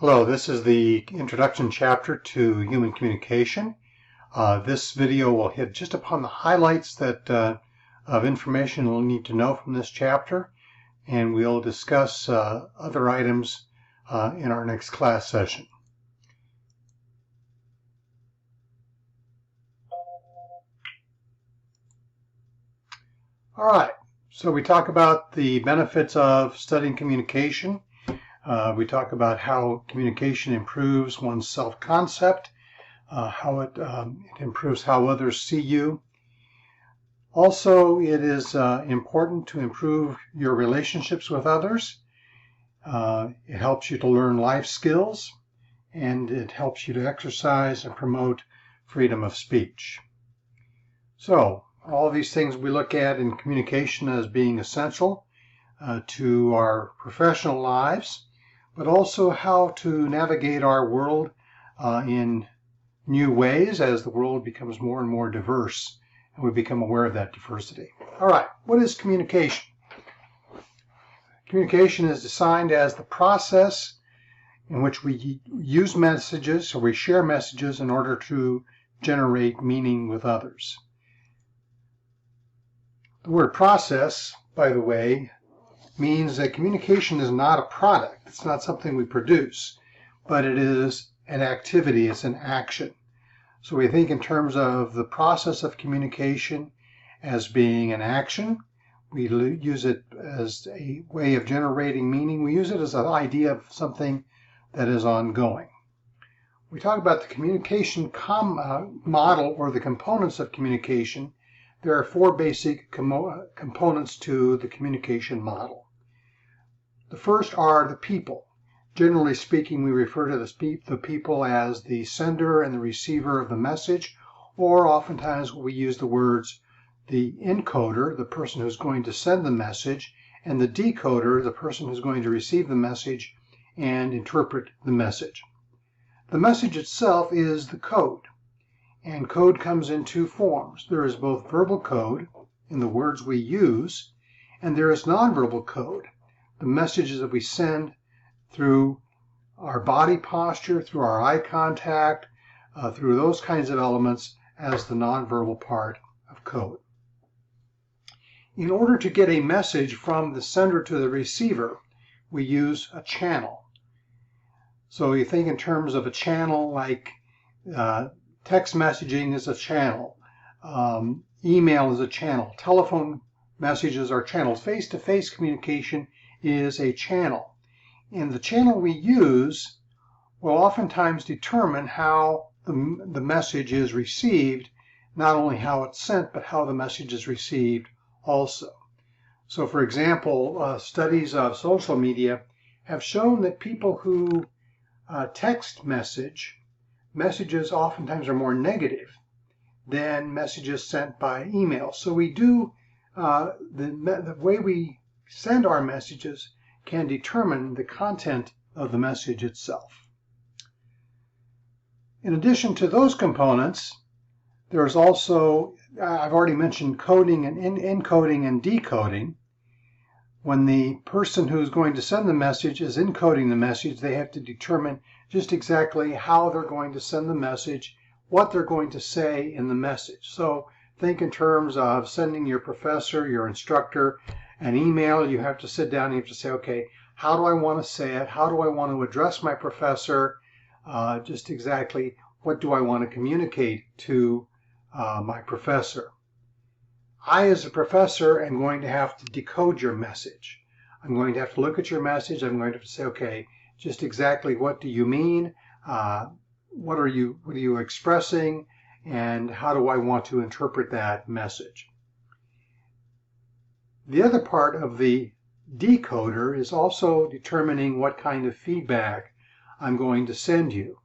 Hello, this is the introduction chapter to human communication. This video will hit just upon the highlights of information we'll need to know from this chapter, and we'll discuss other items in our next class session. All right, so we talk about the benefits of studying communication. We talk about how communication improves one's self-concept, how it improves how others see you. Also, it is important to improve your relationships with others. It helps you to learn life skills, and it helps you to exercise and promote freedom of speech. So, all of these things we look at in communication as being essential to our professional lives, but also how to navigate our world in new ways as the world becomes more and more diverse and we become aware of that diversity. All right, what is communication? Communication is defined as the process in which we use messages or we share messages in order to generate meaning with others. The word process, by the way, means that communication is not a product. It's not something we produce, but it is an activity, it's an action. So we think in terms of the process of communication as being an action. We use it as a way of generating meaning. We use it as an idea of something that is ongoing. We talk about the communication model or the components of communication. There are four basic components to the communication model. The first are the people. Generally speaking, we refer to the people as the sender and the receiver of the message, or oftentimes we use the words the encoder, the person who's going to send the message, and the decoder, the person who's going to receive the message and interpret the message. The message itself is the code. And code comes in two forms. There is both verbal code in the words we use, and there is nonverbal code, the messages that we send through our body posture, through our eye contact, through those kinds of elements as the nonverbal part of code. In order to get a message from the sender to the receiver, we use a channel. So you think in terms of a channel like text messaging is a channel, email is a channel, telephone messages are channels, face-to-face communication is a channel. And the channel we use will oftentimes determine how the message is received, not only how it's sent, but how the message is received also. So for example, studies of social media have shown that people who text messages oftentimes are more negative than messages sent by email. So we do, the way we send our messages can determine the content of the message itself. In addition to those components, there's also, I've already mentioned coding and encoding and decoding. When the person who's going to send the message is encoding the message, they have to determine just exactly how they're going to send the message, what they're going to say in the message. So think in terms of sending your professor, your instructor, an email. You have to sit down and you have to say, okay, how do I want to say it? How do I want to address my professor? Just exactly what do I want to communicate to my professor? I, as a professor, am going to have to decode your message. I'm going to have to look at your message. I'm going to have to say, okay, just exactly what do you mean? What are you expressing? And how do I want to interpret that message? The other part of the decoder is also determining what kind of feedback I'm going to send you.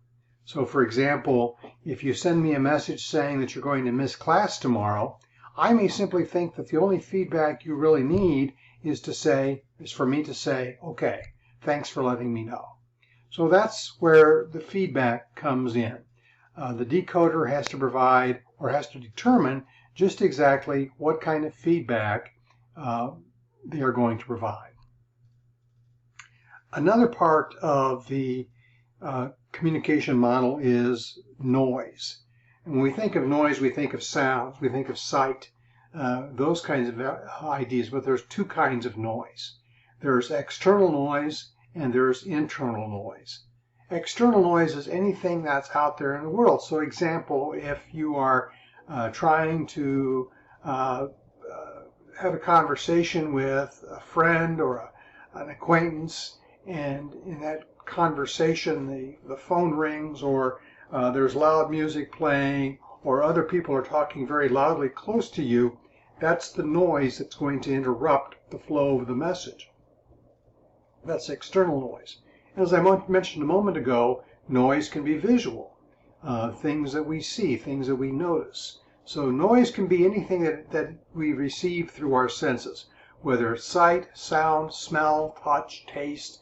So for example, if you send me a message saying that you're going to miss class tomorrow, I may simply think that the only feedback you really need is for me to say, okay, thanks for letting me know. So that's where the feedback comes in. The decoder has to provide or has to determine just exactly what kind of feedback they are going to provide. Another part of the communication model is noise. And when we think of noise, we think of sounds, we think of sight, those kinds of ideas, but there's two kinds of noise. There's external noise and there's internal noise. External noise is anything that's out there in the world. So example, if you are trying to have a conversation with a friend or an acquaintance, and in that conversation the phone rings, or there's loud music playing, or other people are talking very loudly close to you, that's the noise that's going to interrupt the flow of the message. That's external noise. As I mentioned a moment ago, noise can be visual, things that we see, things that we notice. So noise can be anything that we receive through our senses, whether it's sight, sound, smell, touch, taste,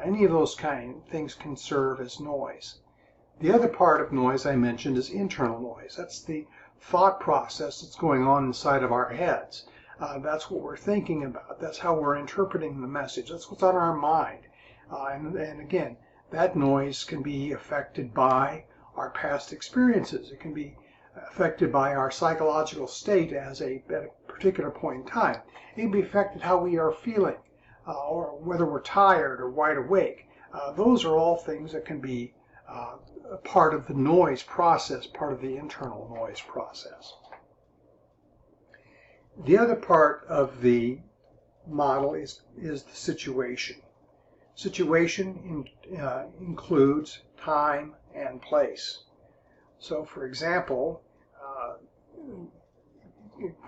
any of those kind of things can serve as noise. The other part of noise I mentioned is internal noise. That's the thought process that's going on inside of our heads. That's what we're thinking about. That's how we're interpreting the message. That's what's on our mind. And again, that noise can be affected by our past experiences. It can be affected by our psychological state at a particular point in time. It can be affected how we are feeling, or whether we're tired or wide awake. Those are all things that can be a part of the noise process, part of the internal noise process. The other part of the model is the situation. Situation includes time and place. So for example,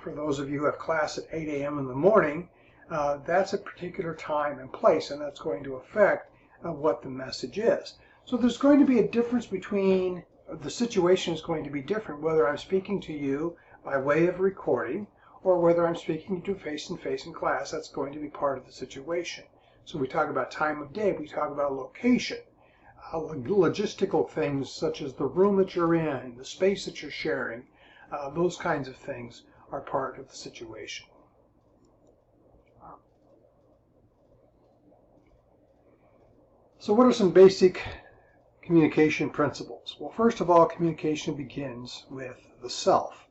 for those of you who have class at 8 a.m. in the morning, that's a particular time and place, and that's going to affect what the message is. So there's going to be a difference between, the situation is going to be different whether I'm speaking to you by way of recording or whether I'm speaking to you face-to-face in class. That's going to be part of the situation. So we talk about time of day, we talk about location, logistical things such as the room that you're in, the space that you're sharing, those kinds of things are part of the situation. So what are some basic communication principles? Well, first of all, communication begins with the self.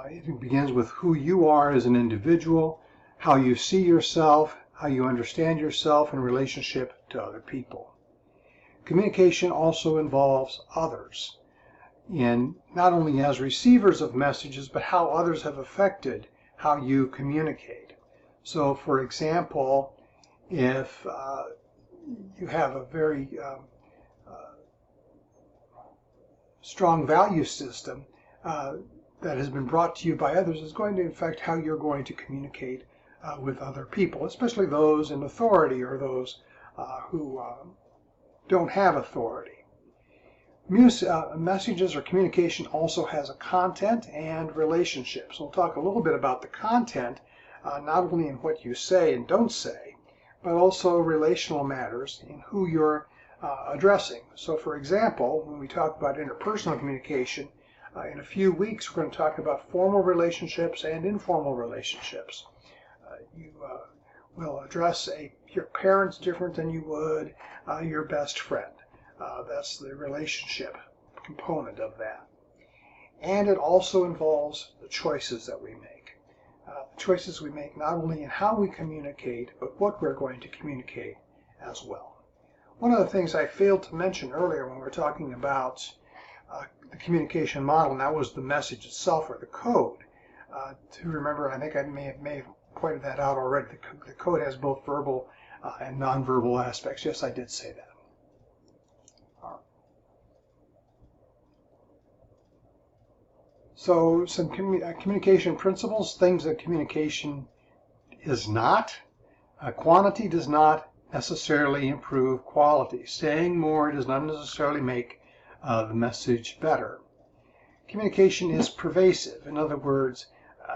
It begins with who you are as an individual, how you see yourself, how you understand yourself in relationship to other people. Communication also involves others, in not only as receivers of messages, but how others have affected how you communicate. So, for example, if you have a very strong value system that has been brought to you by others, is going to affect how you're going to communicate with other people, especially those in authority or those who don't have authority. Messages or communication also has a content and relationships. We'll talk a little bit about the content, not only in what you say and don't say, but also relational matters in who you're addressing. So for example, when we talk about interpersonal communication, in a few weeks we're going to talk about formal relationships and informal relationships. You will address your parents different than you would your best friend. That's the relationship component of that. And it also involves the choices that we make. The choices we make not only in how we communicate, but what we're going to communicate as well. One of the things I failed to mention earlier when we were talking about the communication model, and that was the message itself, or the code. To remember, I think I may have pointed that out already. The code has both verbal and nonverbal aspects. Yes, I did say that. So some communication principles, things that communication is not. Quantity does not necessarily improve quality. Saying more does not necessarily make the message better. Communication is pervasive. In other words,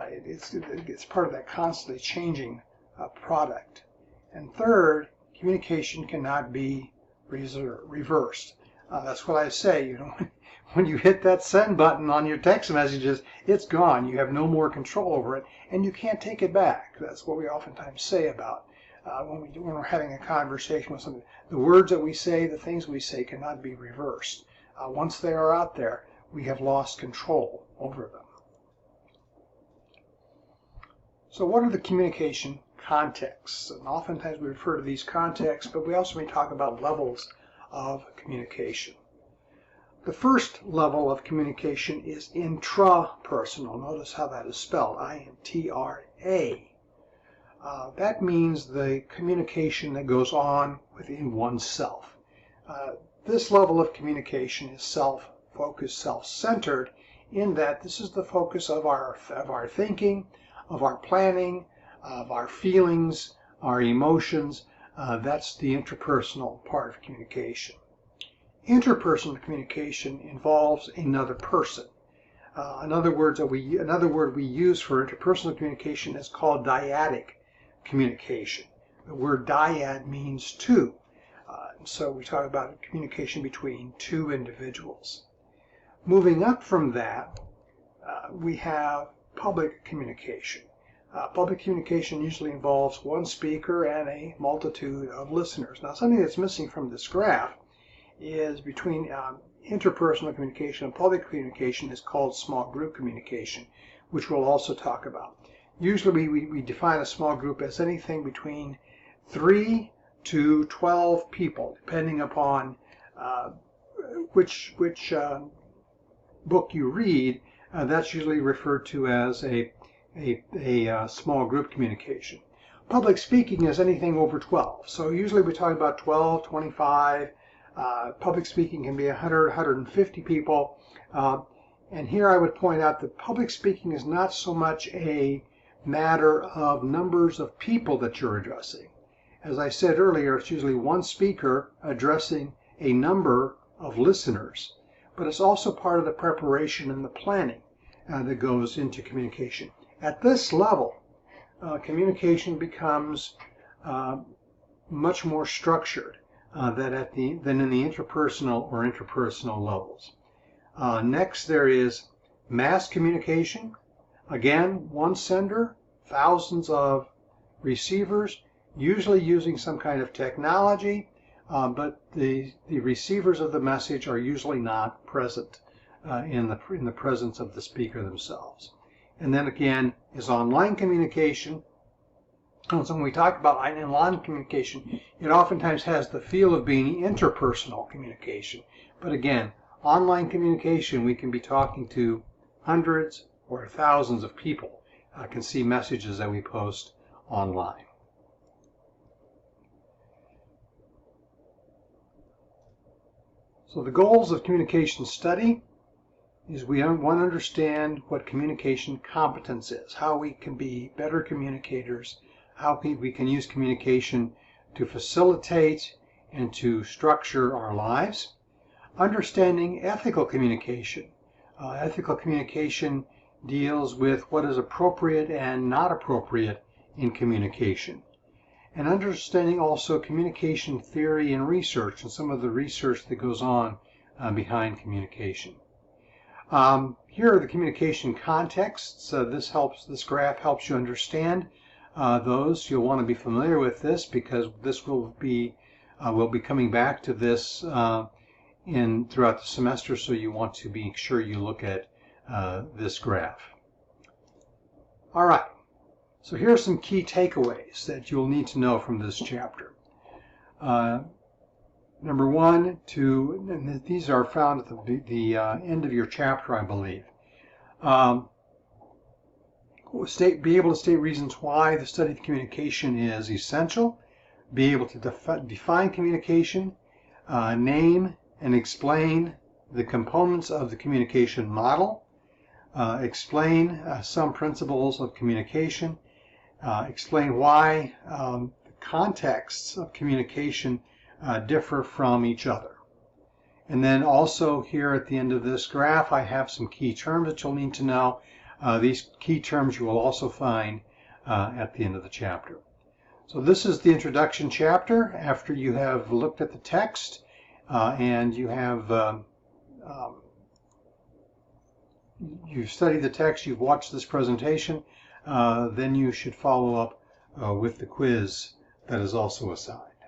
it's part of that constantly changing product. And third, communication cannot be reversed. That's what I say, you know, when you hit that send button on your text messages, it's gone. You have no more control over it, and you can't take it back. That's what we oftentimes say about when we're having a conversation with somebody. The words that we say, the things we say cannot be reversed. Once they are out there, we have lost control over them. So what are the communication contexts? And oftentimes we refer to these contexts, but we also may talk about levels of communication. The first level of communication is intrapersonal. Notice how that is spelled, I-N-T-R-A. That means the communication that goes on within oneself. This level of communication is self-focused, self-centered, in that this is the focus of our thinking, of our planning, of our feelings, our emotions. That's the interpersonal part of communication. Interpersonal communication involves another person. Another word we use for interpersonal communication is called dyadic communication. The word dyad means two. So we talk about communication between two individuals. Moving up from that, we have public communication. Public communication usually involves one speaker and a multitude of listeners. Now, something that's missing from this graph is between interpersonal communication and public communication is called small group communication, which we'll also talk about. Usually we define a small group as anything between 3 to 12 people, depending upon which book you read. That's usually referred to as a small group communication. Public speaking is anything over 12. So usually we talk about 12, 25. Public speaking can be 100, 150 people. And here I would point out that public speaking is not so much a matter of numbers of people that you're addressing. As I said earlier, it's usually one speaker addressing a number of listeners. But it's also part of the preparation and the planning that goes into communication. At this level, communication becomes much more structured than in the interpersonal or interpersonal levels. Next, there is mass communication. Again, one sender, thousands of receivers, usually using some kind of technology, but the receivers of the message are usually not present in the presence of the speaker themselves. And then again is online communication. And so when we talk about online communication, it oftentimes has the feel of being interpersonal communication. But again, online communication, we can be talking to hundreds or thousands of people, can see messages that we post online. So the goals of communication study is we want to understand what communication competence is, how we can be better communicators, how we can use communication to facilitate and to structure our lives. Understanding ethical communication. Ethical communication deals with what is appropriate and not appropriate in communication. And understanding also communication theory and research, and some of the research that goes on behind communication. Here are the communication contexts. This graph helps you understand those. You'll want to be familiar with this because this we'll be coming back to this throughout the semester, so you want to be sure you look at this graph. All right. So here are some key takeaways that you'll need to know from this chapter. Number 1, 2, and these are found at the end of your chapter, I believe. Be able to state reasons why the study of communication is essential. Be able to define communication, name and explain the components of the communication model, explain some principles of communication, explain why the contexts of communication differ from each other. And then also here at the end of this graph, I have some key terms that you'll need to know. These key terms you will also find at the end of the chapter. So this is the introduction chapter. After you have looked at the text and you have you've studied the text, you've watched this presentation, then you should follow up with the quiz that is also a side.